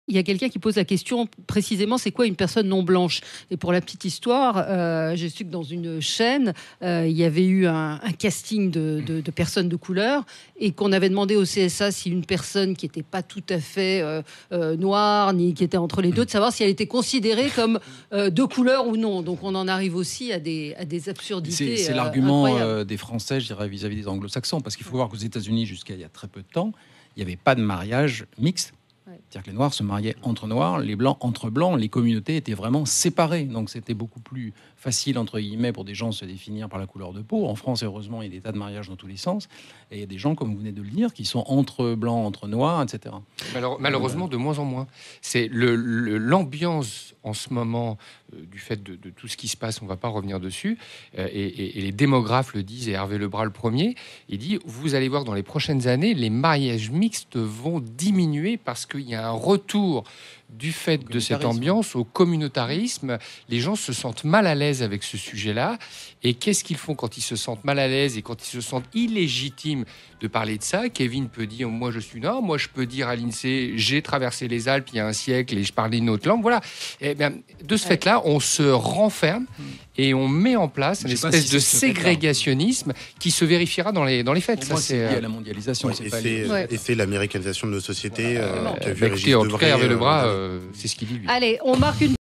il y a quelqu'un qui pose la question précisément, c'est quoi une personne non blanche? Et pour la petite histoire, j'ai su que dans une chaîne, il y avait eu un casting de personnes de couleur et qu'on avait demandé au CSA si une personne qui n'était pas tout à fait noire, ni qui était entre les deux, de savoir si elle était considérée comme de couleur ou non. Donc on en arrive aussi à des absurdités. C'est l'argument des Français, je dirais, vis-à-vis des Anglo-Saxons, parce qu'il faut voir qu'aux États-Unis, jusqu'à il y a très peu de temps, il n'y avait pas de mariage mixte. C'est-à-dire que les Noirs se mariaient entre Noirs, les Blancs entre Blancs, les communautés étaient vraiment séparées. Donc c'était beaucoup plus facile, entre guillemets, pour des gens de se définir par la couleur de peau. En France, heureusement, il y a des tas de mariages dans tous les sens. Et il y a des gens, comme vous venez de le dire, qui sont entre Blancs, entre Noirs, etc. Malheureusement, de moins en moins. C'est l'ambiance en ce moment, du fait de tout ce qui se passe, on ne va pas revenir dessus, et les démographes le disent, et Hervé Lebras le premier, il dit, vous allez voir dans les prochaines années, les mariages mixtes vont diminuer parce qu'il y a un retour du fait de cette ambiance au communautarisme. Les gens se sentent mal à l'aise avec ce sujet-là. Et qu'est-ce qu'ils font quand ils se sentent mal à l'aise et quand ils se sentent illégitimes de parler de ça? Kevin peut dire, moi je suis nord, moi je peux dire à l'INSEE, j'ai traversé les Alpes il y a un siècle et je parlais une autre langue. Voilà. Et bien, de ce fait-là, on se renferme et on met en place une espèce de ségrégationnisme qui se vérifiera dans les faits. Ça, c'est lié à la mondialisation. Et c'est l'américanisation de nos sociétés. En tout cas, Hervé Lebras, c'est ce qu'il dit, lui. Allez, on marque une